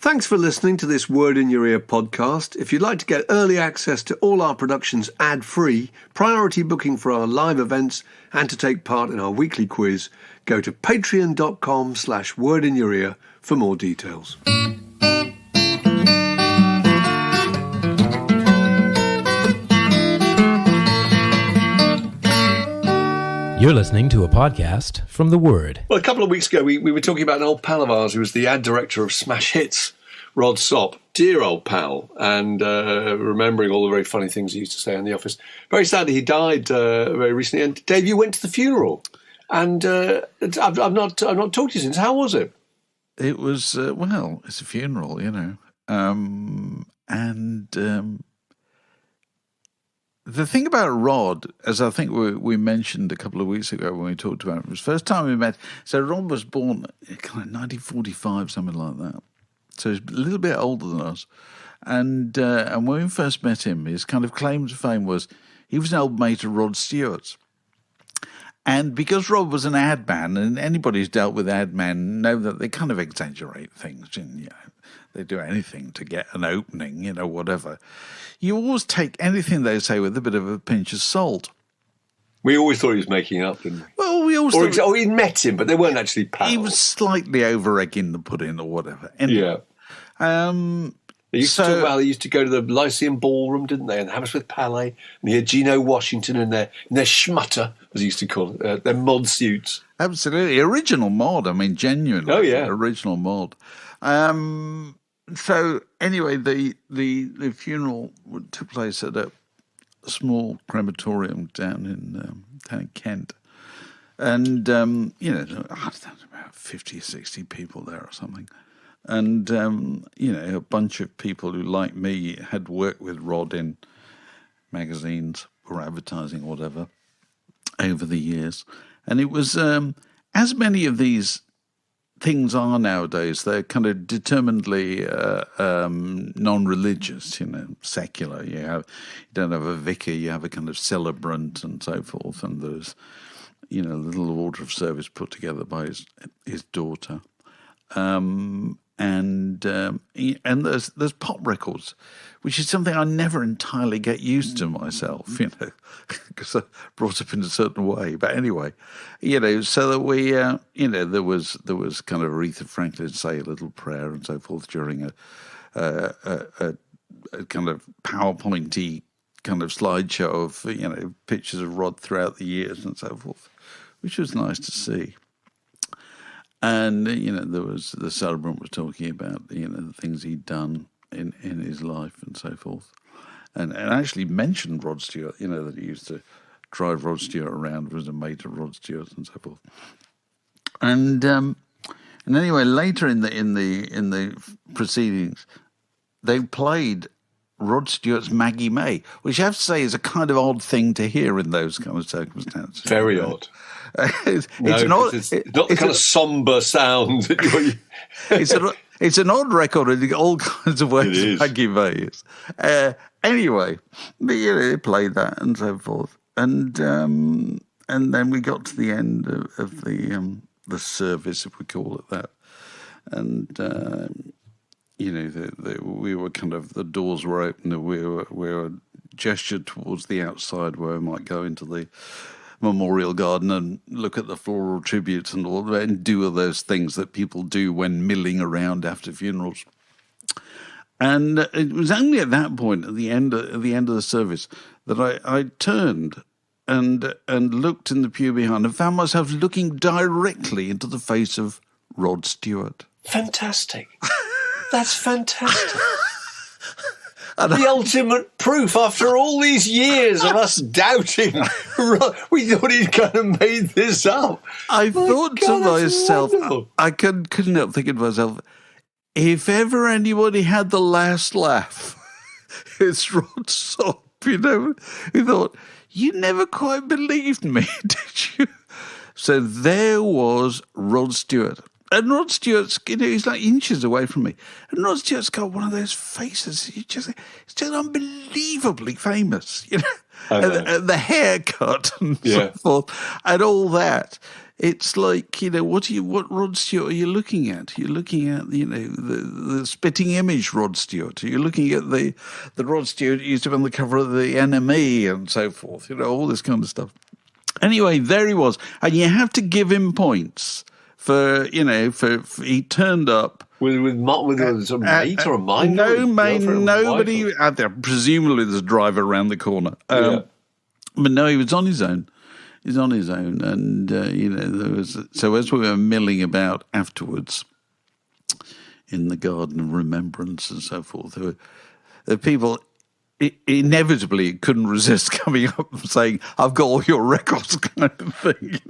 Thanks for listening to this Word in Your Ear podcast. If you'd like to get early access to all our productions ad-free, priority booking for our live events, and to take part in our weekly quiz, go to patreon.com/wordinyourear for more details. You're listening to a podcast from The Word. Well, a couple of weeks ago, we were talking about an old pal of ours who was the ad director of Smash Hits, Rod Stewart. Dear old pal, and remembering all the very funny things he used to say in the office. Very sadly, he died very recently. And Dave, you went to the funeral, and I've not talked to you since. How was it? It was well, it's a funeral, you know, the thing about Rod, as I think we mentioned a couple of weeks ago when we talked about it, was the first time we met. So Rod was born kind of 1945, something like that. So he's a little bit older than us. And when we first met him, his kind of claim to fame was he was an old mate of Rod Stewart's. And because Rod was an ad man, and anybody who's dealt with ad men know that they kind of exaggerate things, and you know, they do anything to get an opening, you know, whatever. You always take anything they say with a bit of a pinch of salt. We always thought he was making up, didn't we? Well, we always thought... Or he'd met him, but they weren't actually pals. He was slightly over-egging the pudding or whatever. Anyway, yeah. They used to go to the Lyceum Ballroom, didn't they? And Hammersmith Palais. And he had Geno Washington in their schmutter, as he used to call it, their mod suits. Absolutely. Original mod. I mean, genuinely. Oh, yeah. Original mod. So, anyway, the funeral took place at a small crematorium down in Kent. And, you know, I don't know, about 50, 60 people there or something. And, you know, a bunch of people who, like me, had worked with Rod in magazines or advertising or whatever over the years. And it was, as many of these things are nowadays, they're kind of determinedly non-religious, you know, secular. You don't have a vicar, you have a kind of celebrant and so forth. And there's, you know, a little order of service put together by his daughter. And there's pop records, which is something I never entirely get used to myself, you know, because I brought up in a certain way. But anyway, you know, so that we, you know, there was kind of Aretha Franklin say a little prayer and so forth during a kind of PowerPointy kind of slideshow of, you know, pictures of Rod throughout the years and so forth, which was nice to see. And, you know, the celebrant was talking about, you know, the things he'd done in his life and so forth. And actually mentioned Rod Stewart, you know, that he used to drive Rod Stewart around, was a mate of Rod Stewart and so forth. And anyway, later in the proceedings, they played Rod Stewart's Maggie May, which I have to say is a kind of odd thing to hear in those kind of circumstances. Very odd. It's not the kind of sombre sound that it's an odd record in all kinds of ways. Maggie May is. Anyway, but, you know, they played that and so forth, and then we got to the end of the service, if we call it that, and you know, we were kind of, the doors were open, and we were gestured towards the outside where we might go into the Memorial Garden and look at the floral tributes and all that, and do all those things that people do when milling around after funerals. And it was only at that point, at the end of the service, that I turned and looked in the pew behind and found myself looking directly into the face of Rod Stewart. Fantastic. That's fantastic. The ultimate proof after all these years of us doubting. We thought he'd kind of made this up. I thought to myself, I couldn't help thinking to myself, if ever anybody had the last laugh, it's Rod Stewart, you know. He thought, you never quite believed me, did you? So there was Rod Stewart. And Rod Stewart's, you know, he's like inches away from me. And Rod Stewart's got one of those faces. He's just unbelievably famous, you know. And the haircut and so forth and all that. it's like, what Rod Stewart are you looking at? You're looking at, the spitting image Rod Stewart. You're looking at the Rod Stewart used to be on the cover of the NME and so forth, all this kind of stuff. Anyway, there he was. And you have to give him points for he turned up. With some mate or a mind? Nobody out there. Presumably there's a driver around the corner. But no, he was on his own. He's on his own. And, there was... So as we were milling about afterwards in the Garden of Remembrance and so forth, there were people... inevitably couldn't resist coming up and saying, "I've got all your records," kind of thing.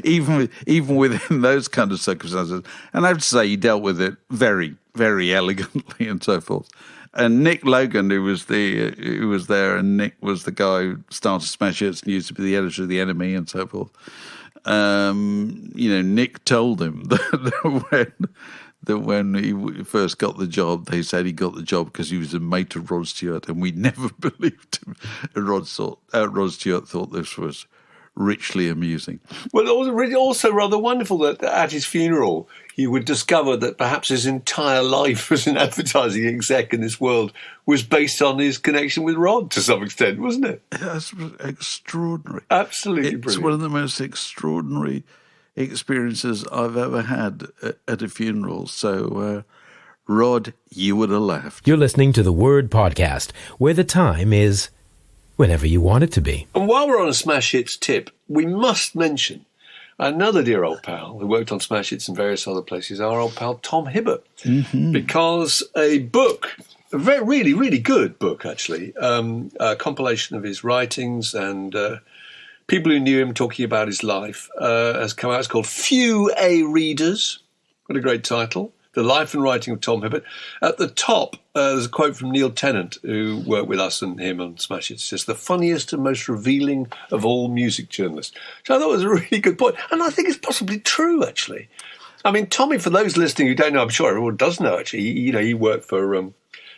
Even within those kind of circumstances. And I have to say, he dealt with it very, very elegantly and so forth. And Nick Logan, who was there, and Nick was the guy who started Smash Hits and used to be the editor of the NME and so forth. Nick told him that when he first got the job, they said he got the job because he was a mate of Rod Stewart, and we never believed him. And Rod Stewart thought this was richly amusing. Well, it was also rather wonderful that at his funeral he would discover that perhaps his entire life as an advertising exec in this world was based on his connection with Rod to some extent, wasn't it? That's extraordinary. Absolutely brilliant. It's one of the most extraordinary experiences I've ever had at a funeral. So, Rod, you would have laughed. You're listening to the Word Podcast, where the time is whenever you want it to be. And while we're on a Smash Hits tip, we must mention another dear old pal who worked on Smash Hits and various other places, our old pal Tom Hibbert, because a book, a really, really good book, actually, a compilation of his writings and people who knew him talking about his life, has come out. It's called Few A-Readers. What a great title. The Life and Writing of Tom Hibbert. At the top, there's a quote from Neil Tennant, who worked with us and him on Smash Hits. It says, "The funniest and most revealing of all music journalists." So I thought it was a really good point. And I think it's possibly true, actually. I mean, Tommy, for those listening who don't know, I'm sure everyone does know, actually. He worked for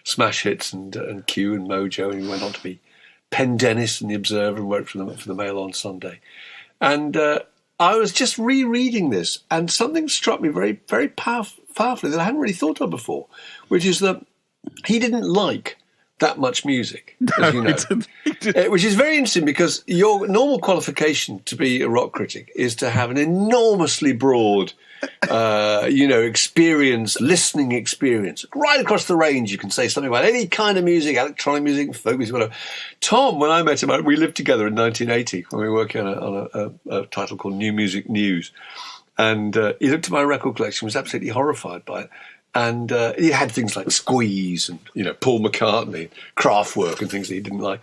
Smash Hits and Q and Mojo, and he went on to be Penn Dennis and The Observer and worked for the Mail on Sunday. And I was just rereading this, and something struck me very, very powerfully that I hadn't really thought of before, which is that he didn't like that much music, as you know. Which is very interesting because your normal qualification to be a rock critic is to have an enormously broad listening experience. Right across the range, you can say something about any kind of music, electronic music, folk music, whatever. Tom, when I met him, we lived together in 1980 when we were working on a title called New Music News. And he looked at my record collection, was absolutely horrified by it. And he had things like Squeeze and, Paul McCartney, Kraftwerk and things that he didn't like.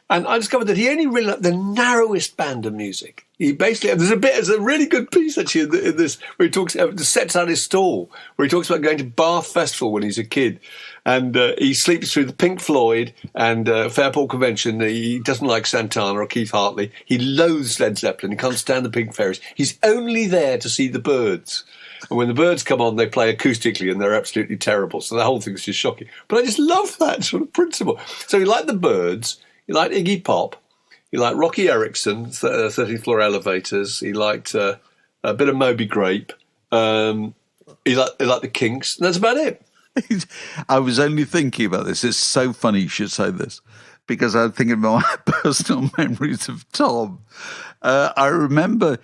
And I discovered that he only really liked the narrowest band of music. He basically, there's a really good piece actually in this where he talks, sets out his stall, where he talks about going to Bath Festival when he's a kid. And he sleeps through the Pink Floyd and Fairport Convention. He doesn't like Santana or Keith Hartley. He loathes Led Zeppelin. He can't stand the Pink Fairies. He's only there to see the Byrds. And when the Byrds come on, they play acoustically and they're absolutely terrible. So the whole thing's just shocking. But I just love that sort of principle. So he liked the Byrds. He liked Iggy Pop. He liked Rocky Erickson, 13th Floor Elevators. He liked a bit of Moby Grape. He liked the Kinks. And that's about it. I was only thinking about this. It's so funny you should say this, because I'm thinking about my personal memories of Tom. I remember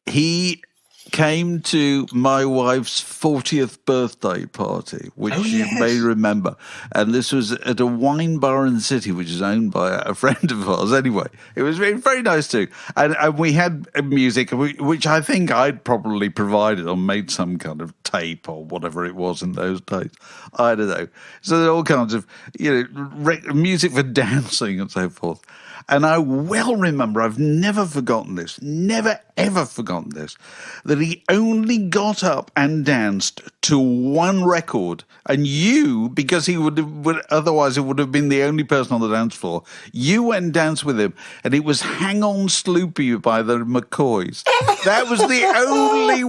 he came to my wife's 40th birthday party, which you may remember. And this was at a wine bar in the city, which is owned by a friend of ours. Anyway, it was very, very nice too. And we had music, which I think I'd probably provided or made some kind of tape or whatever it was in those days. I don't know. So there are all kinds of, music for dancing and so forth. And I well remember, I've never forgotten this, never ever forgotten this, that he only got up and danced to one record. And you, because he otherwise it would have been the only person on the dance floor, you went and danced with him. And it was Hang On Sloopy by the McCoys. That was the only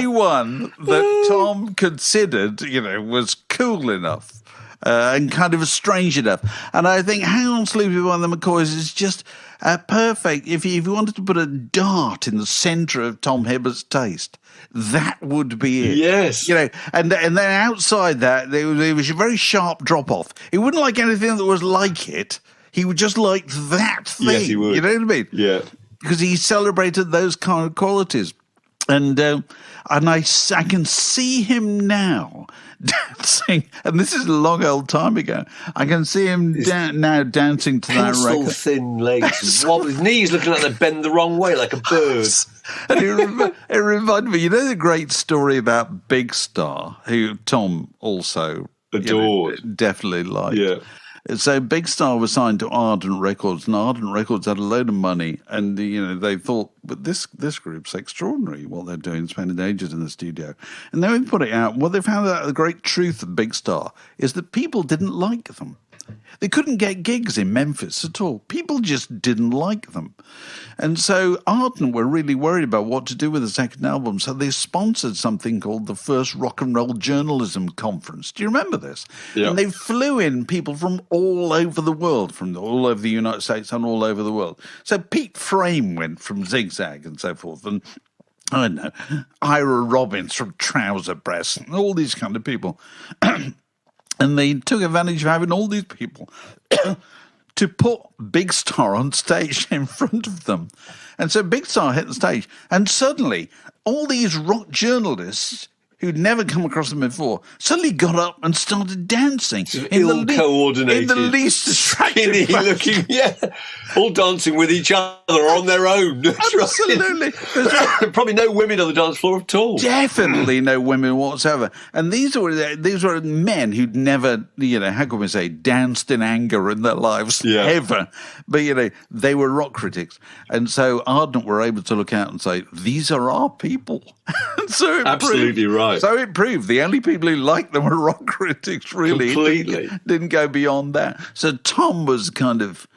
one that Tom considered, was cool enough. and kind of strange enough. And I think Hang On Sleepy by the McCoys is just perfect. If you wanted to put a dart in the centre of Tom Hibbert's taste, that would be it. Yes. And then outside that, there was a very sharp drop-off. He wouldn't like anything that was like it. He would just like that thing. Yes, he would. You know what I mean? Yeah. Because he celebrated those kind of qualities. And I can see him now dancing, and this is a long old time ago. I can see him now dancing to that record. Pencil thin legs, wobble, his knees looking like they bend the wrong way, like a bird. And it reminded me, the great story about Big Star, who Tom also adored, definitely liked. Yeah. So Big Star was signed to Ardent Records, and Ardent Records had a load of money, and they thought, but this group's extraordinary, what they're doing, spending ages in the studio. And then we put it out. What they found out, the great truth of Big Star, is that people didn't like them. They couldn't get gigs in Memphis at all. People just didn't like them. And so Ardent were really worried about what to do with the second album, so they sponsored something called the First Rock and Roll Journalism Conference. Do you remember this? Yeah. And they flew in people from all over the world, from all over the United States and all over the world. So Pete Frame went from Zigzag and so forth, and I don't know, Ira Robbins from Trouser Press, and all these kind of people. And they took advantage of having all these people to put Big Star on stage in front of them. And so Big Star hit the stage, and suddenly all these rock journalists who'd never come across them before suddenly got up and started dancing. Ill-coordinated. In the least skinny fashion. looking, all dancing with each other on their own. Absolutely. Probably no women on the dance floor at all. Definitely no women whatsoever. And these were men who'd never, how can we say, danced in anger in their lives ever. But, they were rock critics. And so Ardent were able to look out and say, these are our people. And so it absolutely proved, right. So it proved the only people who liked them were rock critics, really. Completely. Didn't go beyond that. So Tom was kind of,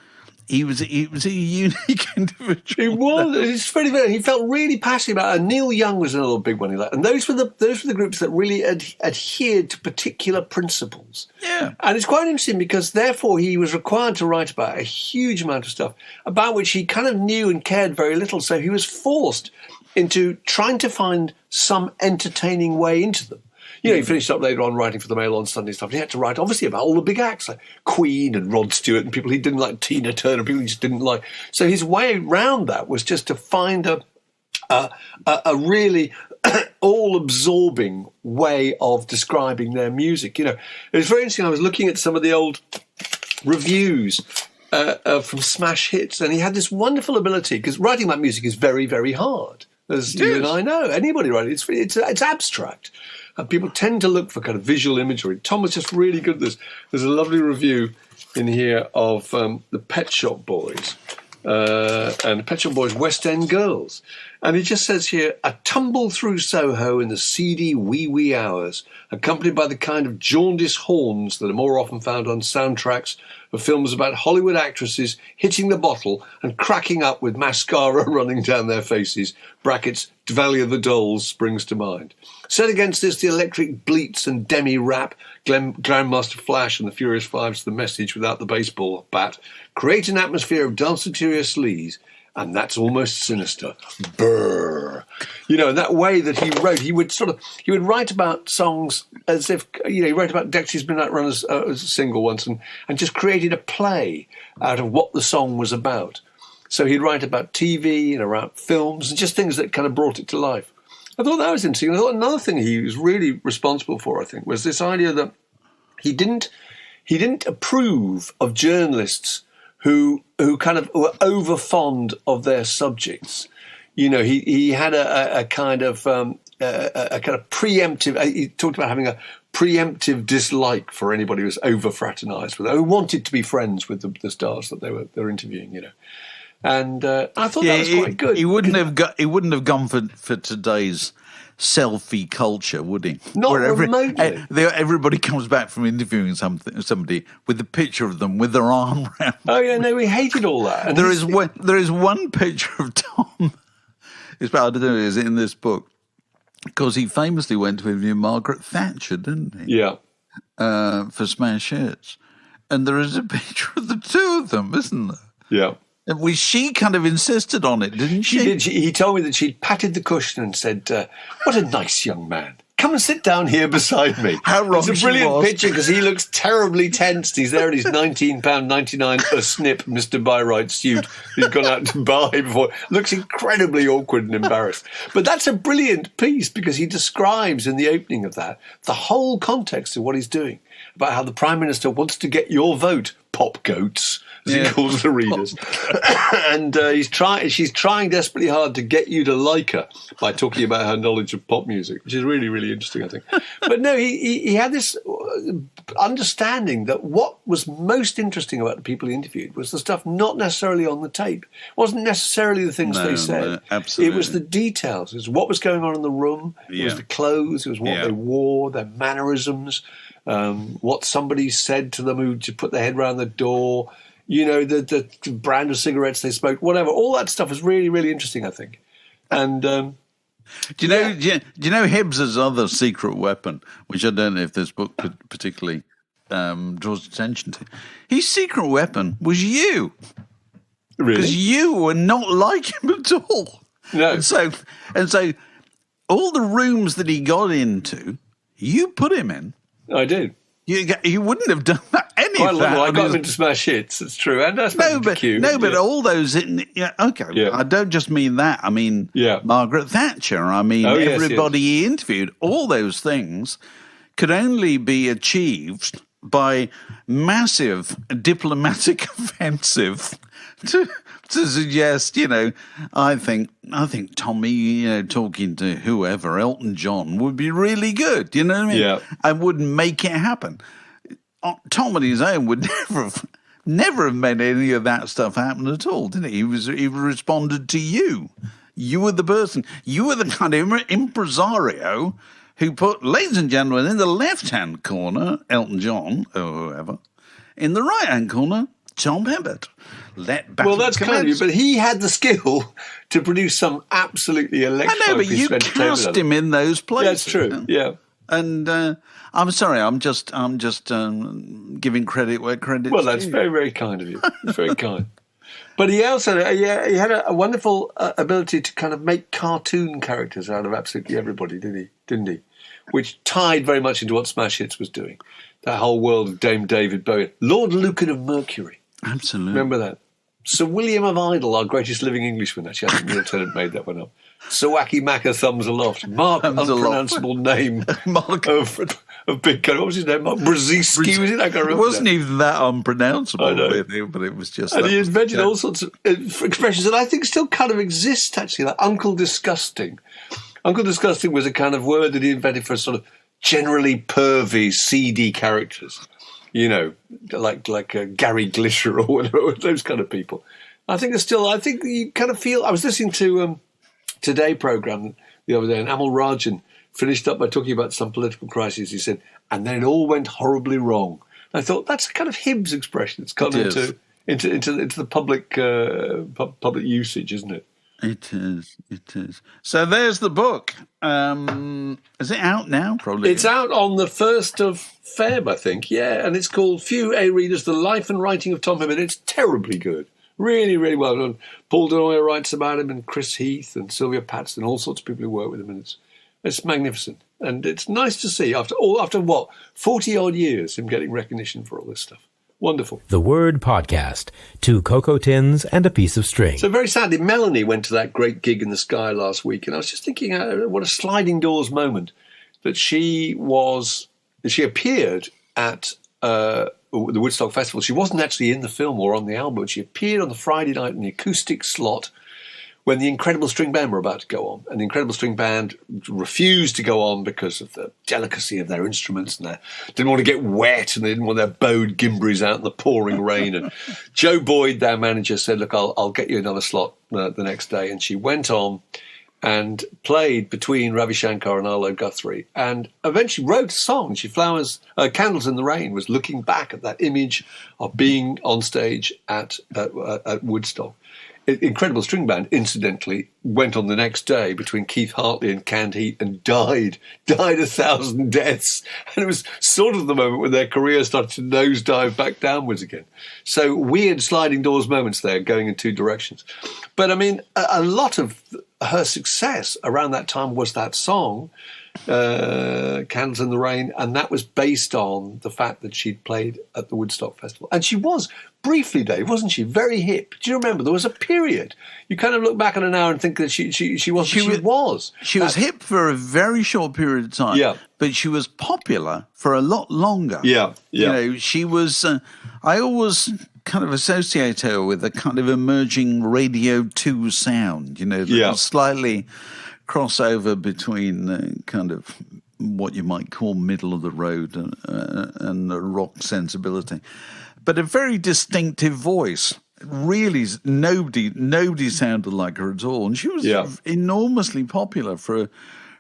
he was a unique individual. He was. It's very. He felt really passionate about it. Neil Young was another big one he liked, and those were the groups that really adhered to particular principles. Yeah, and it's quite interesting because therefore he was required to write about a huge amount of stuff about which he kind of knew and cared very little. So he was forced into trying to find some entertaining way into them. He finished up later on writing for the Mail on Sunday stuff. And he had to write, obviously, about all the big acts like Queen and Rod Stewart and people he didn't like, Tina Turner, people he just didn't like. So his way around that was just to find a really all-absorbing way of describing their music. It was very interesting. I was looking at some of the old reviews from Smash Hits, and he had this wonderful ability, because writing about music is very, very hard, as you and I know. Anybody writing, it's abstract. And people tend to look for kind of visual imagery. Tom was just really good at this. There's a lovely review in here of the Pet Shop Boys and the Pet Shop Boys West End Girls. And he just says here, a tumble through Soho in the seedy wee hours, accompanied by the kind of jaundiced horns that are more often found on soundtracks of films about Hollywood actresses hitting the bottle and cracking up with mascara running down their faces, brackets, Valley of the Dolls springs to mind. Set against this, the electric bleats and demi-rap, Grandmaster Flash and the Furious Five's The Message without the baseball bat, create an atmosphere of danceteria sleaze, and that's almost sinister. Brrr. And that way that he wrote, he would write about songs as if, he wrote about Dexys Midnight Run as a single once and just created a play out of what the song was about. So he'd write about TV and about films and just things that kind of brought it to life. I thought that was interesting. I thought another thing he was really responsible for, I think, was this idea that he didn't approve of journalists who kind of were over fond of their subjects. He had a kind of preemptive. He talked about having a preemptive dislike for anybody who was over fraternized with, who wanted to be friends with the stars that they were interviewing. And I thought that was quite good. He wouldn't have gone for today's selfie culture, would he? Not remotely. Everybody comes back from interviewing somebody with a picture of them with their arm around. Oh yeah, no, we hated all that. And there is one picture of Tom. It's about, I don't know, is in this book, because he famously went to interview Margaret Thatcher, didn't he? Yeah. for Smash Hits, and there is a picture of the two of them, isn't there? Yeah. And she kind of insisted on it, didn't she? She did. He told me that she'd patted the cushion and said, "What a nice young man. Come and sit down here beside me." How wrong It's a brilliant picture because he looks terribly tensed. He's there in his £19.99 a snip Mr. Byright suit he's gone out to buy before. Looks incredibly awkward and embarrassed. But that's a brilliant piece because he describes in the opening of that the whole context of what he's doing, about how the Prime Minister wants to get your vote, pop goats, as he calls the readers. And she's trying desperately hard to get you to like her by talking about her knowledge of pop music, which is really, really interesting, I think. But no, he had this understanding that what was most interesting about the people he interviewed was the stuff not necessarily on the tape. It wasn't necessarily the things they said. No, absolutely. It was the details. It was what was going on in the room. It was the clothes. It was what they wore, their mannerisms, what somebody said to them who just put their head around the door. You know, the brand of cigarettes they smoked, whatever. All that stuff is really, really interesting, I think. And do you know Hibbs's other secret weapon, which I don't know if this book particularly draws attention to? His secret weapon was you. Really? Because you were not like him at all. No. And so all the rooms that he got into, you put him in. I did. You wouldn't have done that. Quite a lot. I got him into Smash Hits. It's true, and that's cute. But all those. I don't just mean that. I mean Margaret Thatcher. I mean everybody he interviewed. All those things could only be achieved by massive diplomatic offensive to suggest, I think Tommy, talking to whoever, Elton John, would be really good. You know what I mean? Yeah. And would make it happen. Tom on his own would never have made any of that stuff happen at all, did he? He responded to you. You were the person. You were the kind of impresario who put, ladies and gentlemen, in the left-hand corner, Elton John, or whoever. In the right-hand corner, Tom Hibbert. Well, that's kind of you, but he had the skill to produce some absolutely electric. I know, but you cast him in those places. That's true. Yeah. And I'm sorry, I'm just giving credit where credit's Well, that's very, very kind of you. It's very kind. But he also he had a wonderful ability to kind of make cartoon characters out of absolutely everybody, didn't he? Which tied very much into what Smash Hits was doing. That whole world of Dame David Bowie, Lord Lucan of Mercury. Absolutely. Remember that? Sir William of Idle, our greatest living Englishman. Actually, I think Neil Tennant made that one up. Sir Wacky Macca Thumbs Aloft. Mark, unpronounceable name Mark of Big Gun. What was his name? Mark Brzezinski, was it? I can't remember. It wasn't even that unpronounceable, but it was just... And he invented all sorts of expressions that I think still kind of exist, actually, like Uncle Disgusting. Uncle Disgusting was a kind of word that he invented for sort of generally pervy, seedy characters. Like Gary Glisher or whatever, those kind of people. I think you kind of feel... I was listening to Today programme the other day, and Amal Rajan finished up by talking about some political crisis. He said, and then it all went horribly wrong. And I thought, that's a kind of Hibbs expression. It's gone into the public usage, isn't it? It is. So there's the book. Is it out now? Probably. It's out on the 1st of Feb, I think, yeah. And it's called Few A Readers, The Life and Writing of Tom Hibbert. It's terribly good. Really, really well done. Paul Denoyer writes about him, and Chris Heath and Sylvia Paxton, all sorts of people who work with him. And it's magnificent. And it's nice to see, after 40-odd years, him getting recognition for all this stuff. Wonderful. The Word Podcast. 2 cocoa tins and a piece of string. So very sadly, Melanie went to that great gig in the Sky last week, and I was just thinking, what a sliding doors moment that she appeared at the Woodstock Festival. She wasn't actually in the film or on the album. She appeared on the Friday night in the acoustic slot when the Incredible String Band were about to go on. And the Incredible String Band refused to go on because of the delicacy of their instruments, and they didn't want to get wet, and they didn't want their bowed gimbries out in the pouring rain. And Joe Boyd, their manager, said, look, I'll get you another slot the next day. And she went on and played between Ravi Shankar and Arlo Guthrie, and eventually wrote a song. Candles in the Rain was looking back at that image of being on stage at Woodstock. incredible string band, incidentally, went on the next day between Keith Hartley and Canned Heat and died 1,000 deaths. And it was sort of the moment when their career started to nosedive back downwards again. So weird sliding doors moments there, going in two directions. But I mean, a lot of her success around that time was that song, Candles in the Rain, and that was based on the fact that she'd played at the Woodstock Festival. And she was, briefly, Dave, wasn't she, very hip? Do you remember? There was a period. You kind of look back on it now and think that she was. She was hip for a very short period of time, yeah. But she was popular for a lot longer. Yeah, yeah. You know, she was, I always kind of associate her with a kind of emerging Radio 2 sound, you know, that was slightly crossover between kind of what you might call middle of the road and a rock sensibility, but a very distinctive voice. Really, nobody sounded like her at all, and she was enormously popular for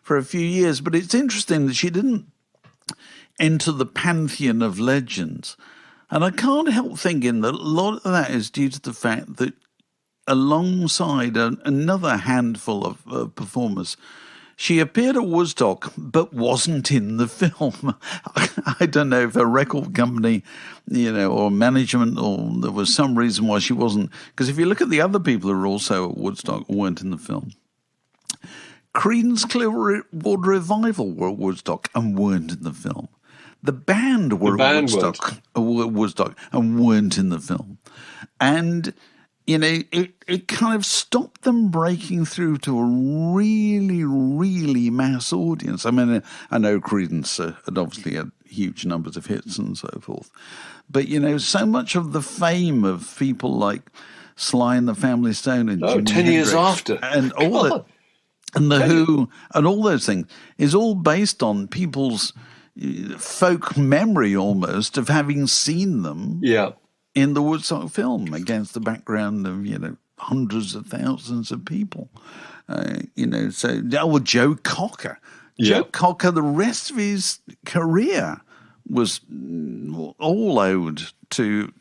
a few years. But it's interesting that she didn't enter the pantheon of legends, and I can't help thinking that a lot of that is due to the fact that, alongside another handful of performers, she appeared at Woodstock but wasn't in the film. I don't know if a record company, you know, or management, or there was some reason why she wasn't. Because if you look at the other people who were also at Woodstock, weren't in the film. Creedence Clearwater Revival were at Woodstock and weren't in the film. The band were at Woodstock and weren't in the film. And you know, it kind of stopped them breaking through to a really, really mass audience. I mean, I know Creedence had obviously had huge numbers of hits and so forth. But, you know, so much of the fame of people like Sly and the Family Stone and Jimi 10 years Hendrix after. and all that, and the Who and all those things is all based on people's folk memory almost of having seen them. Yeah. In the Woodstock film, against the background of, you know, hundreds of thousands of people. You know, so, Joe Cocker. Joe Cocker, the rest of his career was all owed to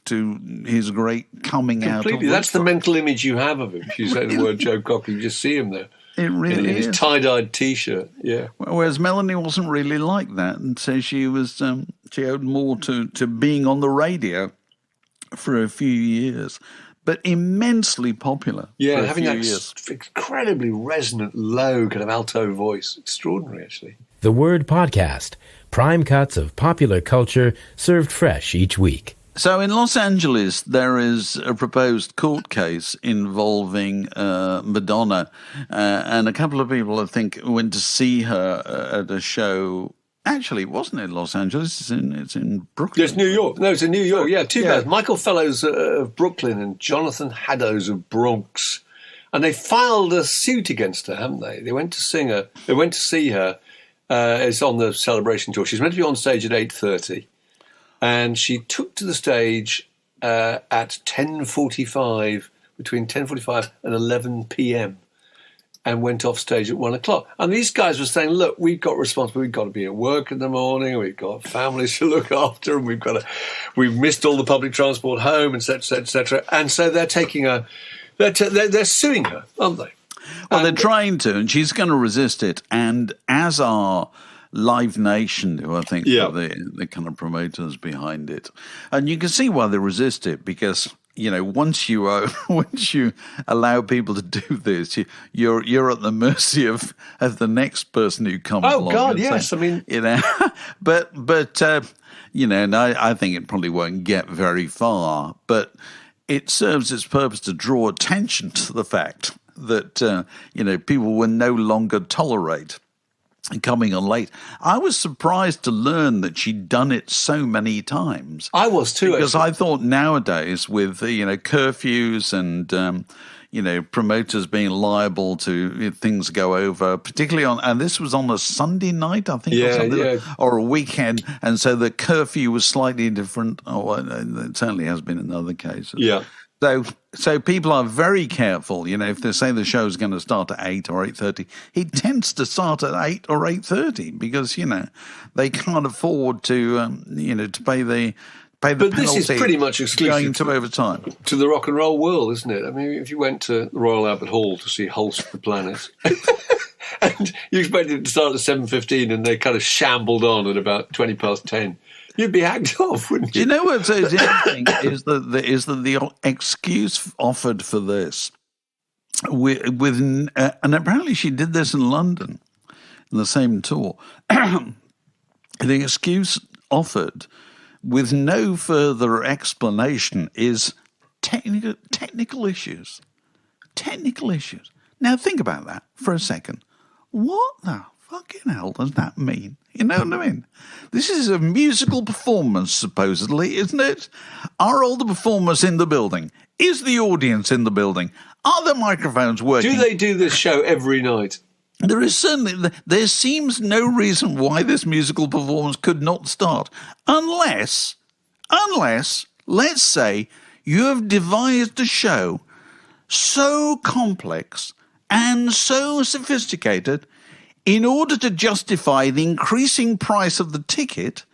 his great coming out of Woodstock. That's the mental image you have of him. If you say the word Joe Cocker, you just see him there. It really is. In his tie-dyed T-shirt, yeah. Whereas Melanie wasn't really like that, and so she was she owed more to being on the radio for a few years, but immensely popular. Yeah, for having that years. incredibly resonant, low kind of alto voice. Extraordinary, actually. The Word Podcast. Prime cuts of popular culture served fresh each week. So in Los Angeles, there is a proposed court case involving Madonna, and a couple of people, I think, went to see her at a show. Actually, it wasn't in Los Angeles. It's in Brooklyn. It's New York. No, it's in New York. Yeah, two guys. Michael Fellows of Brooklyn and Jonathan Haddows of Bronx. And they filed a suit against her, haven't they? They went to see her. It's on the Celebration tour. She's meant to be on stage at 8:30. And she took to the stage at 10:45, between 10:45 and 11 p.m. and went off stage at 1 o'clock. And these guys were saying, look, we've got responsibility. We've got to be at work in the morning. We've got families to look after. And we've missed all the public transport home, et cetera, et cetera. And so they're they're suing her, aren't they? Well, they're trying to, and she's going to resist it. And as are Live Nation, who I think are the kind of promoters behind it. And you can see why they resist it, because you know, once you allow people to do this, you're at the mercy of the next person who comes along. Oh God, yes. I mean, you know, but you know, and I think it probably won't get very far, but it serves its purpose to draw attention to the fact that you know, people will no longer tolerate coming on late. I was surprised to learn that she'd done it so many times. I was too, because I thought nowadays with you know, curfews and you know, promoters being liable to things go over, particularly on, and this was on a Sunday night, I think, or a weekend, and so the curfew was slightly different. Oh, it certainly has been in other cases. Yeah. So people are very careful. You know, if they say the show's going to start at 8 or 8:30, it tends to start at 8 or 8:30 because, you know, they can't afford to, you know, to pay pay the But this is pretty much exclusive going to overtime. To the rock and roll world, isn't it? I mean, if you went to the Royal Albert Hall to see Hulse of the Planet, and you expected it to start at 7:15 and they kind of shambled on at about 20 past 10, you'd be hacked off, wouldn't you? You know what's interesting is that the excuse offered for this, and apparently she did this in London in the same tour, the excuse offered with no further explanation is technical issues. Technical issues. Now think about that for a second. What the fucking hell does that mean? You know what I mean? This is a musical performance, supposedly, isn't it? Are all the performers in the building? Is the audience in the building? Are the microphones working? Do they do this show every night? There seems no reason why this musical performance could not start unless, let's say, you have devised a show so complex and so sophisticated in order to justify the increasing price of the ticket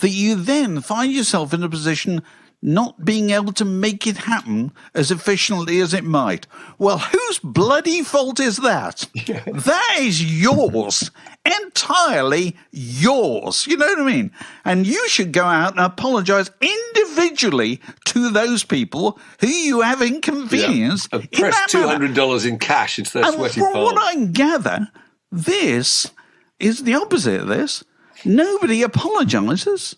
that you then find yourself in a position not being able to make it happen as efficiently as it might. Well, whose bloody fault is that? Yeah. That is yours. Entirely yours. You know what I mean? And you should go out and apologise individually to those people who you have inconvenienced. Yeah. And press $200 in cash into their sweaty palms. From what I gather, this is the opposite of this. Nobody apologises.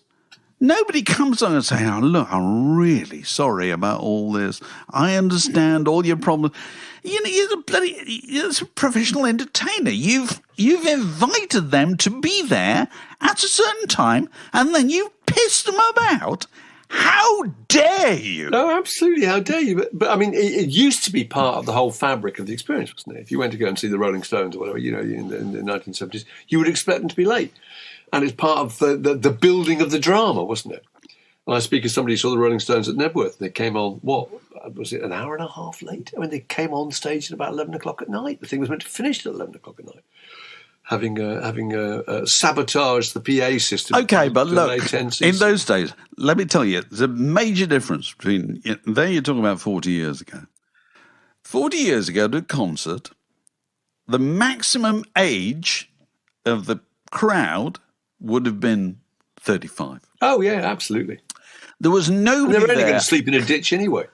Nobody comes on and says, oh, look, I'm really sorry about all this. I understand all your problems. You know, you're a professional entertainer. You've invited them to be there at a certain time, and then you pissed them about. How dare you? No, absolutely, how dare you? But I mean, it used to be part of the whole fabric of the experience, wasn't it? If you went to go and see the Rolling Stones or whatever, you know, in the 1970s, you would expect them to be late. And it's part of the building of the drama, wasn't it? And I speak as somebody who saw the Rolling Stones at Nebworth. They came on, what, was it an hour and a half late? I mean, they came on stage at about 11 o'clock at night. The thing was meant to finish at 11 o'clock at night. Having sabotaged the PA system. Okay, but look, in those days, let me tell you, there's a major difference between, there you're talking about 40 years ago. 40 years ago at a concert, the maximum age of the crowd would have been 35. Oh, yeah, absolutely. There was nobody there. They're only there. going to sleep in a ditch anyway.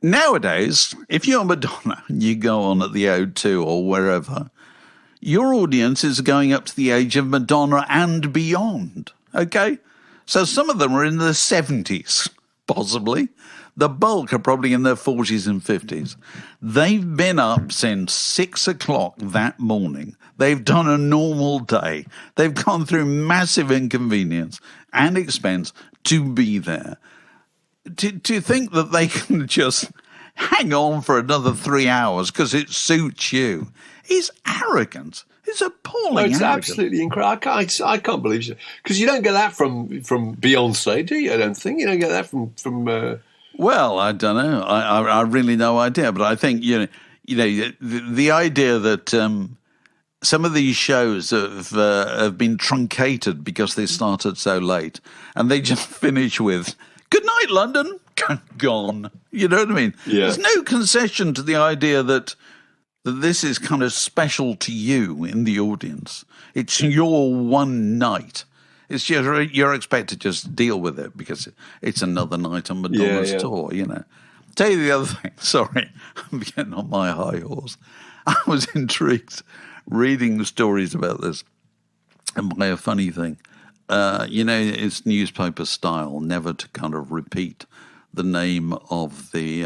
Nowadays, if you're Madonna and you go on at the O2 or wherever, your audience is going up to the age of Madonna and beyond, okay? So some of them are in their 70s, possibly. The bulk are probably in their 40s and 50s. They've been up since 6 o'clock that morning. They've done a normal day. They've gone through massive inconvenience and expense to be there. To think that they can just hang on for another 3 hours because it suits you is arrogant. It's appalling. It's absolutely incredible. I can't believe it. Because you don't get that from Beyonce, do you? I don't think. You don't get that from Well, I don't know. I really no idea. But I think, the idea that some of these shows have been truncated because they started so late and they just finish with, good night, London, gone. You know what I mean? Yeah. There's no concession to the idea that this is kind of special to you in the audience. It's your one night. It's just, you're expected to just deal with it because it's another night on Madonna's tour, you know. Tell you the other thing, sorry, I'm getting on my high horse. I was intrigued reading the stories about this, and by a funny thing, it's newspaper style never to kind of repeat the name of the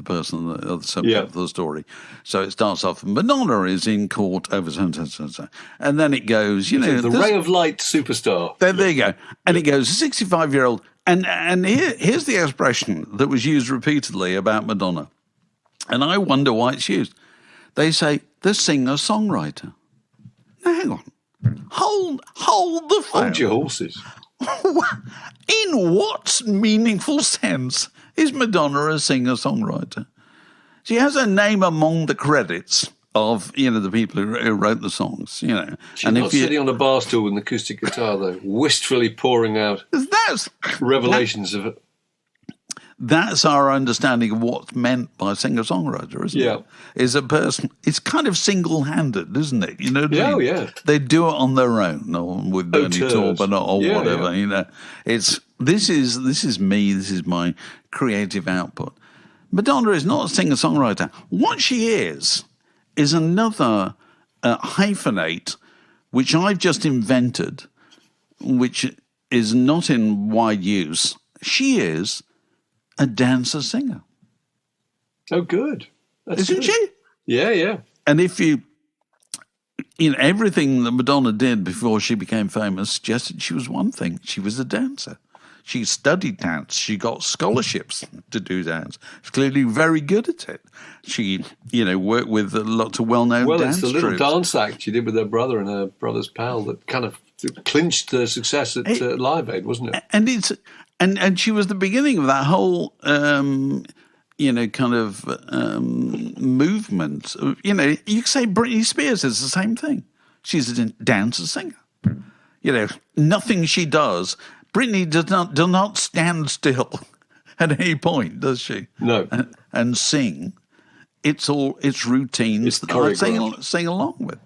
person, of the subject of the story. So it starts off, Madonna is in court over so, and then it goes, the ray of light superstar. There you go, and it goes 65-year-old, and here's the expression that was used repeatedly about Madonna, and I wonder why it's used. They say the singer-songwriter. Now hang on, hold the phone. Hold your horses. In what meaningful sense is Madonna a singer-songwriter? She has her name among the credits of, the people who wrote the songs, She's not sitting on a bar stool with an acoustic guitar, though, wistfully pouring out. That that's revelations of it. That's our understanding of what's meant by singer-songwriter, isn't it? Is a person, it's kind of single-handed, isn't it? You know what I mean? Oh, yeah. They do it on their own, or with Bernie Taupin or whatever, you know. This is me, this is my creative output. Madonna is not a singer-songwriter. What she is another hyphenate, which I've just invented, which is not in wide use. She is a dancer-singer. Oh, good. Isn't she? Yeah. And if you know, everything that Madonna did before she became famous suggested she was one thing. She was a dancer. She studied dance. She got scholarships to do dance. She's clearly very good at it. She, you know, worked with lots of well-known dance it's the little troupes. dance act she did with her brother and her brother's pal that kind of clinched the success at Live Aid, wasn't it? And she was the beginning of that whole, you know, kind of movement. You know, you could say Britney Spears is the same thing. She's a dancer singer. You know, nothing she does. Britney does not stand still at any point, does she? No. And sing. It's routines that I sing along with.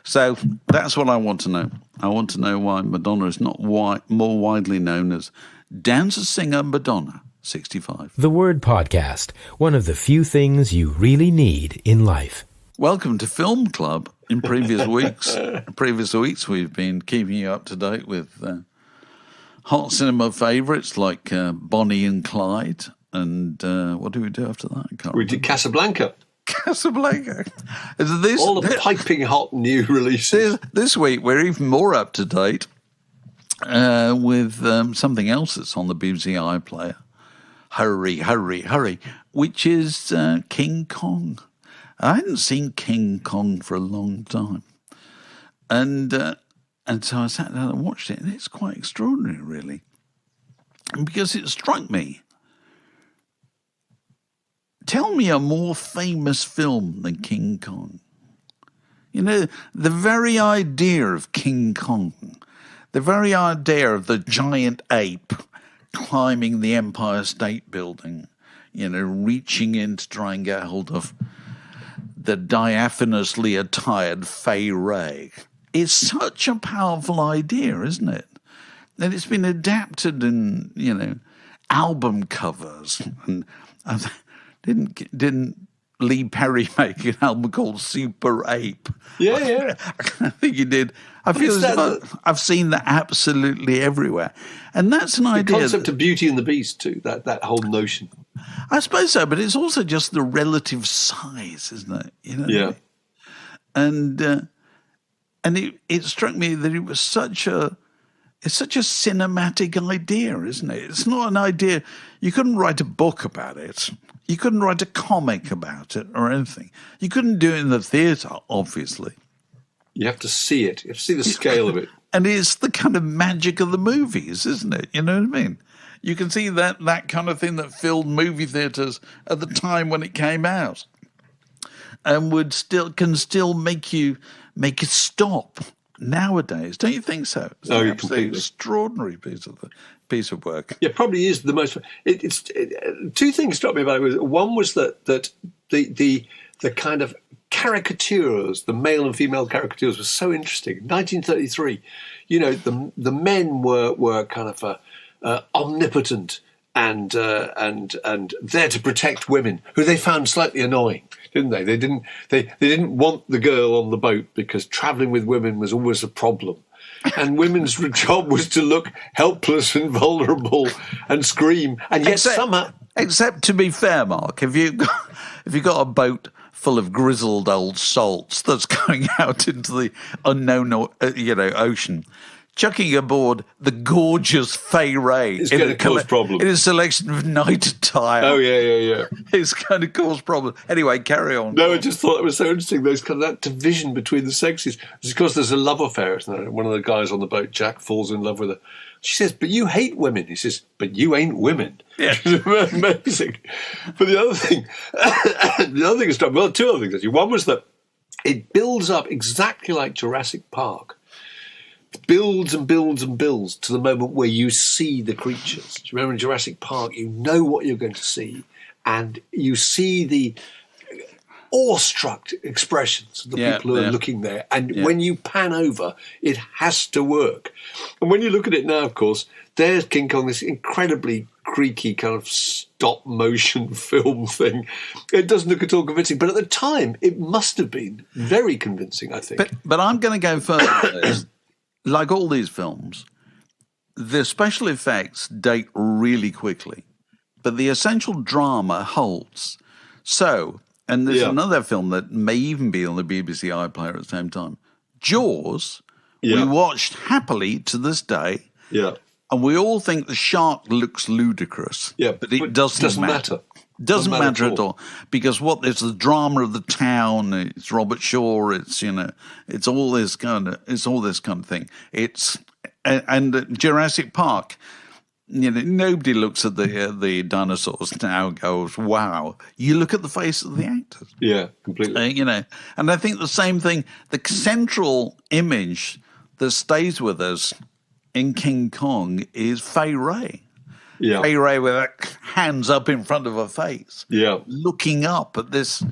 So that's what I want to know. I want to know why Madonna is not more widely known as dancer singer Madonna, 65. The Word Podcast, one of the few things you really need in life. Welcome to Film Club. In previous weeks, we've been keeping you up to date with hot cinema favourites like Bonnie and Clyde. And what do we do after that? We did Casablanca. Casablanca. All the piping hot new releases. This week, we're even more up to date with something else that's on the BBC iPlayer. Hurry, hurry, hurry, which is King Kong. I hadn't seen King Kong for a long time. And so I sat down and watched it, and it's quite extraordinary, really. Because it struck me. Tell me a more famous film than King Kong. You know, the very idea of King Kong, the very idea of the giant ape climbing the Empire State Building, you know, reaching in to try and get hold of the diaphanously attired Fay Wray. It's such a powerful idea, isn't it? And it's been adapted in, you know, album covers. And didn't Lee Perry make an album called Super Ape? Yeah. I think he did. I feel as if I've seen that absolutely everywhere. And that's an idea. The concept of Beauty and the Beast, too, that whole notion. I suppose so, but it's also just the relative size, isn't it? You know yeah. And it struck me that it was such a cinematic idea, isn't it? It's not an idea. You couldn't write a book about it. You couldn't write a comic about it or anything. You couldn't do it in the theatre, obviously. You have to see it. You have to see the scale of it. And it's the kind of magic of the movies, isn't it? You know what I mean? You can see that kind of thing that filled movie theatres at the time when it came out, and can still make it stop nowadays. Don't you think so? It's an completely extraordinary piece of work. Yeah, probably is the most. Two things struck me about it. One was that the kind of caricatures, the male and female caricatures, were so interesting. 1933, you know, the men were kind of omnipotent and there to protect women, who they found slightly annoying, didn't they? They didn't want the girl on the boat because travelling with women was always a problem. And women's job was to look helpless and vulnerable and scream. And yet except to be fair, Mark, if you got a boat full of grizzled old salts that's going out into the unknown, ocean, chucking aboard the gorgeous Fay Wray is going to cause problems. In a selection of night attire. Oh, yeah. It's going to cause problems. Anyway, carry on. No, I just thought it was so interesting, that division between the sexes. It's because there's a love affair. One of the guys on the boat, Jack, falls in love with her. She says, but you hate women. He says, but you ain't women. Yeah. Amazing. But the other thing that struck me, well, two other things actually. One was that it builds up exactly like Jurassic Park. builds and builds and builds to the moment where you see the creatures. Do you remember in Jurassic Park, you know what you're going to see, and you see the awestruck expressions of the people who are looking there. And when you pan over, it has to work. And when you look at it now, of course, there's King Kong, this incredibly creaky kind of stop motion film thing. It doesn't look at all convincing, but at the time, it must have been very convincing, I think. But I'm going to go further. Like all these films, the special effects date really quickly, but the essential drama holds. So, and there's another film that may even be on the BBC iPlayer at the same time, Jaws, we watched happily to this day. Yeah. And we all think the shark looks ludicrous. Yeah, but it doesn't matter. Doesn't matter at all. Because there's the drama of the town, it's Robert Shaw, it's, it's all this kind of thing. And Jurassic Park, nobody looks at the dinosaurs now and goes, wow. You look at the face of the actors. Yeah, completely. And I think the same thing, the central image that stays with us in King Kong is Fay Wray. Yeah. Fay Wray with her hands up in front of her face. Yeah. Looking up at this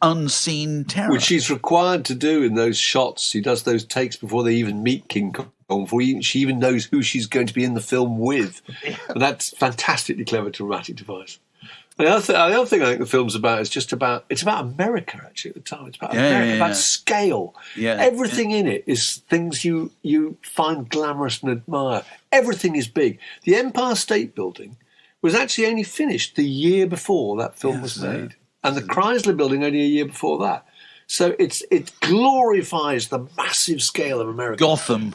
unseen terror. Which she's required to do in those shots. She does those takes before they even meet King Kong, before she even knows who she's going to be in the film with. Yeah. And that's fantastically clever dramatic device. The other thing I think the film's about is it's about America, actually, at the time. It's about America, about scale. Yeah, everything in it is things you find glamorous and admire. Everything is big. The Empire State Building was actually only finished the year before that film was made. And the Chrysler Building only a year before that. So it glorifies the massive scale of America. Gotham,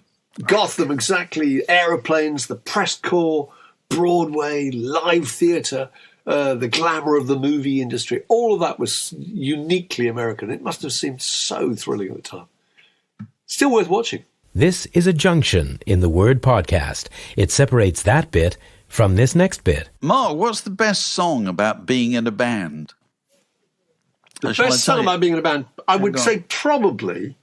exactly. Aeroplanes, the press corps, Broadway, live theatre. The glamour of the movie industry, all of that was uniquely American. It must have seemed so thrilling at the time. Still worth watching. This is a junction in the word podcast. It separates that bit from this next bit. Mark, what's the best song about being in a band? The best song about being in a band, I would say probably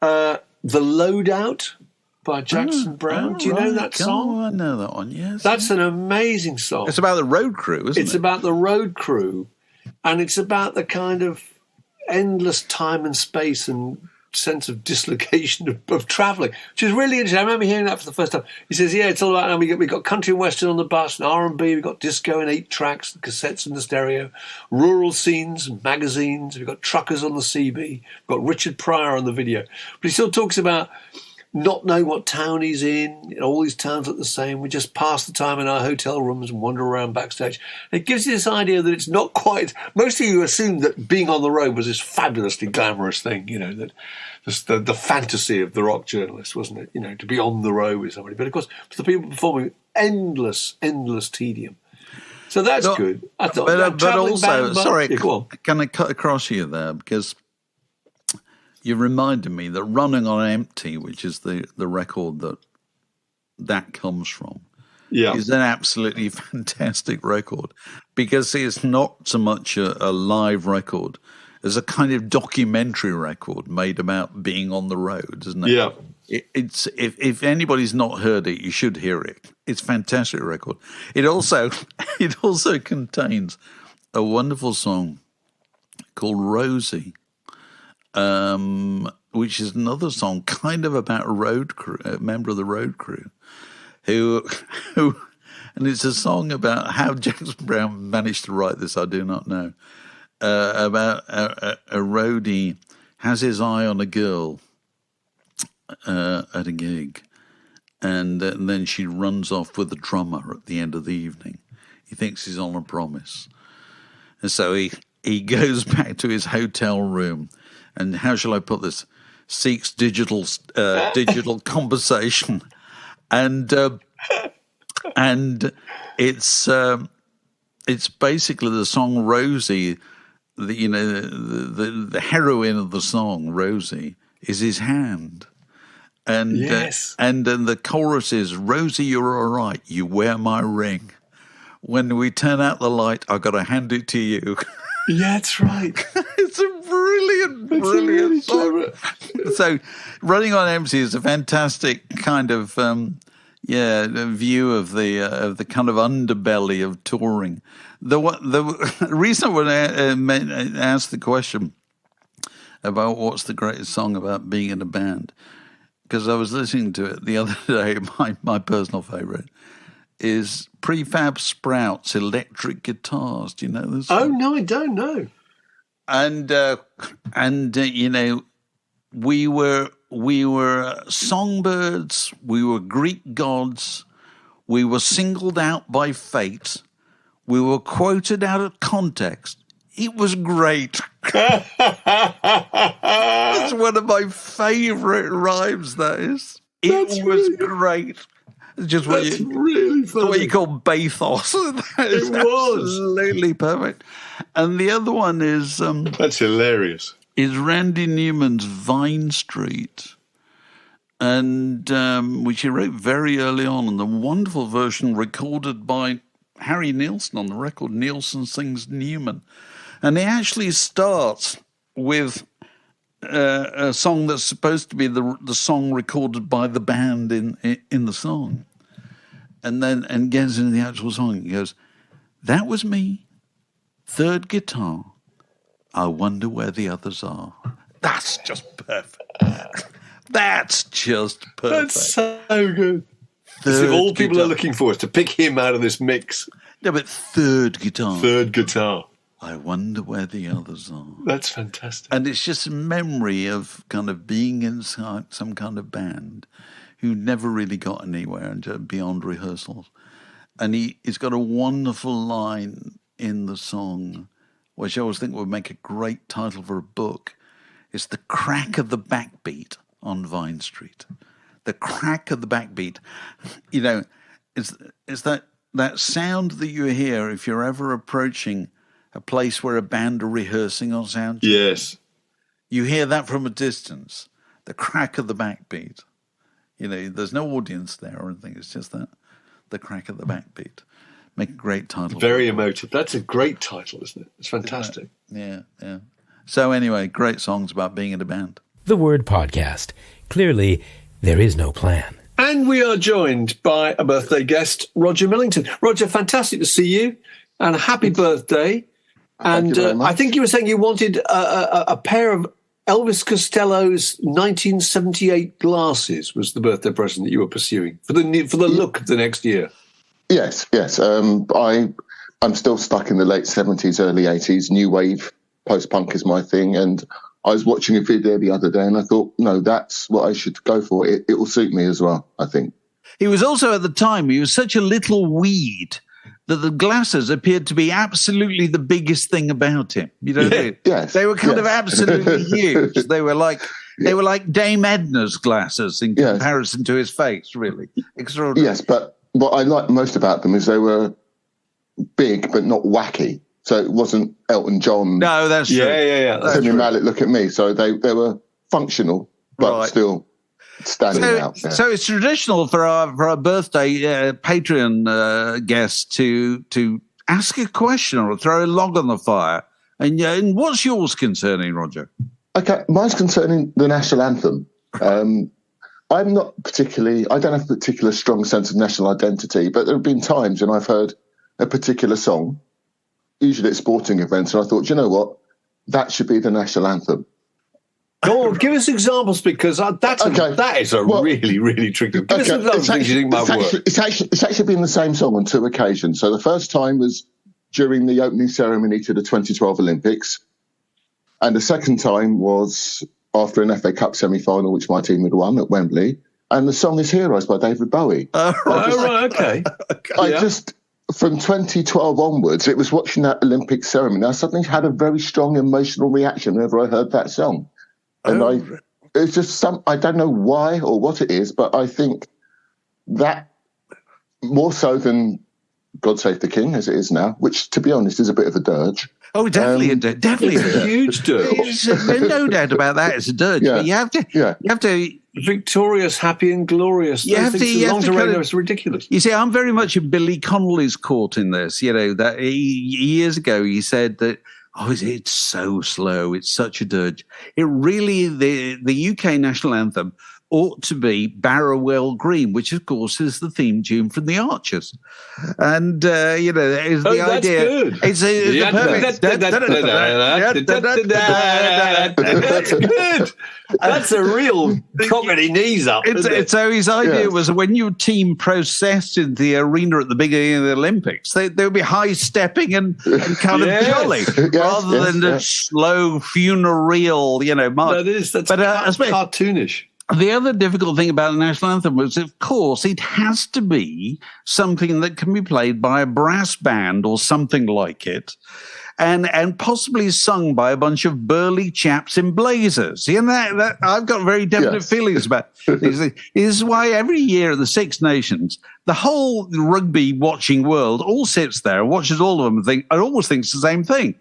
The Loadout by Jackson Browne. Do you know that song? I know that one, yes. That's an amazing song. It's about the road crew, isn't it? It's about the road crew, and it's about the kind of endless time and space and sense of dislocation of travelling, which is really interesting. I remember hearing that for the first time. He says, it's all about, we got country and western on the bus, and R&B, we've got disco and 8 tracks, the cassettes and the stereo, rural scenes and magazines, we've got truckers on the CB, we've got Richard Pryor on the video. But he still talks about not knowing what town he's in. All these towns look the same. We just pass the time in our hotel rooms and wander around backstage. And it gives you this idea that it's not quite... Most of you assumed that being on the road was this fabulously glamorous thing, that the fantasy of the rock journalist, wasn't it? To be on the road with somebody. But of course, for the people performing, endless tedium. So that's good. I thought, but also, sorry, can I cut across you there? Because you reminded me that Running on Empty, which is the record that comes from, is an absolutely fantastic record, because it's not so much a live record as a kind of documentary record made about being on the road, isn't it? Yeah. It's if anybody's not heard it, you should hear it. It's a fantastic record. It also contains a wonderful song called Rosie, which is another song kind of about a road crew, a member of the road crew, who, and it's a song about how Jackson Browne managed to write this. I do not know. About a roadie has his eye on a girl at a gig, and then she runs off with the drummer at the end of the evening. He thinks he's on a promise, and so he goes back to his hotel room, and how shall I put this? Seeks digital conversation, and it's basically the song Rosie. The heroine of the song, Rosie, is his hand. And and then the chorus is, Rosie, you're all right, you wear my ring. When we turn out the light, I got to hand it to you. Yeah, that's right. It's a brilliant song. So, Running on Empty is a fantastic kind of view of the kind of underbelly of touring. The reason when I asked the question about what's the greatest song about being in a band, because I was listening to it the other day. My personal favourite is Prefab Sprout's Electric Guitars. Do you know this? Oh no, I don't know. And you know, we were songbirds, we were Greek gods, we were singled out by fate, we were quoted out of context. It was great. That's one of my favourite rhymes, that is. It was great. It's just really funny. What you call bathos. That is absolutely perfect. And the other one is... that's hilarious. Is Randy Newman's Vine Street, and which he wrote very early on, and the wonderful version recorded by Harry Nilsson on the record, Nilsson Sings Newman. And he actually starts with a song that's supposed to be the song recorded by the band in the song. And then gets into the actual song. He goes, "That was me, third guitar. I wonder where the others are." That's just perfect. That's just perfect. That's so good. All people are looking for is to pick him out of this mix. No, but third guitar. Third guitar. I wonder where the others are. That's fantastic. And it's just a memory of kind of being in some kind of band who never really got anywhere and beyond rehearsals. And he's got a wonderful line in the song, which I always think would make a great title for a book. It's the crack of the backbeat on Vine Street. The crack of the backbeat. You know, it's that sound that you hear if you're ever approaching a place where a band are rehearsing on sound check. Yes. You hear that from a distance, the crack of the backbeat. You know, there's no audience there or anything. It's just that, the crack of the backbeat. Make a great title. Very emotive. That's a great title, isn't it? It's fantastic. Yeah. So anyway, great songs about being in a band. The Word Podcast. Clearly, there is no plan. And we are joined by a birthday guest, Roger Millington. Roger, fantastic to see you, and a happy birthday. And I think you were saying you wanted a pair of Elvis Costello's 1978 glasses was the birthday present that you were pursuing for the look of the next year. Yes. I'm still stuck in the late 70s, early 80s. New wave, post-punk is my thing. And I was watching a video the other day and I thought, no, that's what I should go for. It will suit me as well, I think. He was also, at the time, he was such a little weed that the glasses appeared to be absolutely the biggest thing about him. You know, they were kind of absolutely huge. They were like Dame Edna's glasses in comparison to his face, really. Extraordinary. Yes, but what I liked most about them is they were big but not wacky. So it wasn't Elton John. No, that's true. Yeah. Timmy Mallet, look at me. So they were functional, but still standing out. Yeah. So it's traditional for our birthday Patreon guests to ask a question or throw a log on the fire. And what's yours concerning, Roger? Okay, mine's concerning the national anthem. I don't have a particular strong sense of national identity, but there have been times when I've heard a particular song, usually at sporting events, and I thought, you know what, that should be the national anthem. Go on, give us examples, because that is really, really tricky. Give us examples things you think might work. It's actually been the same song on two occasions. So the first time was during the opening ceremony to the 2012 Olympics, and the second time was after an FA Cup semi-final, which my team had won at Wembley, and the song is Heroes by David Bowie. Okay. From 2012 onwards, it was watching that Olympic ceremony. I suddenly had a very strong emotional reaction whenever I heard that song. And it's just I don't know why or what it is, but I think that more so than God Save the King, as it is now, which, to be honest, is a bit of a dirge. Oh, definitely a dirge. Definitely a huge dirge. There's no doubt about that. It's a dirge. Yeah. But you have to. Victorious, happy and glorious. You have to it's ridiculous. You see, I'm very much in Billy Connolly's court in this. You know, that years ago he said that Oh, it's so slow. It's such a dirge. It really, the UK national anthem ought to be Barrowell Green, which, of course, is the theme tune from The Archers. And, is the idea. Good. It's the perfect. That's good. That's a real cockety knees up. So his idea was when your team processed in the arena at the beginning of the Olympics, they would be high stepping and kind of jolly, rather than a slow funereal, march. That's cartoonish. The other difficult thing about the national anthem was, of course, it has to be something that can be played by a brass band or something like it, and possibly sung by a bunch of burly chaps in blazers. That I've got very definite feelings about. This is why every year at the Six Nations, the whole rugby watching world all sits there and watches all of them and almost thinks the same thing.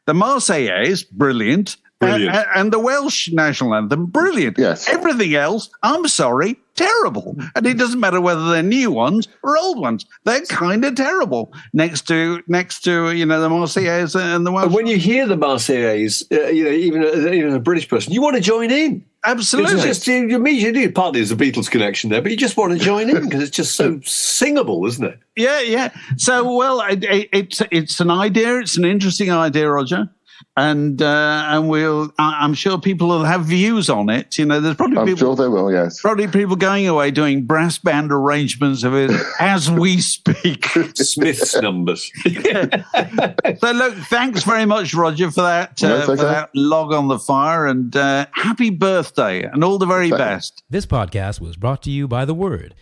The Marseillaise, brilliant. And the Welsh national anthem, brilliant. Yes. Everything else, I'm sorry, terrible. And it doesn't matter whether they're new ones or old ones; they're kind of terrible. Next to the Marseillaise and the Welsh. And when you hear the Marseillaise, even a British person, you want to join in. Absolutely. It's just you immediately, partly there's a Beatles connection there, but you just want to join in because it's just so singable, isn't it? Yeah. So, well, it's an idea. It's an interesting idea, Roger. And I'm sure people will have views on it. There's probably I'm sure they will. Yes, probably people going away doing brass band arrangements of it as we speak. Smith's numbers. So look, thanks very much, Roger, for that that log on the fire, and happy birthday and all the very best. This podcast was brought to you by The Word.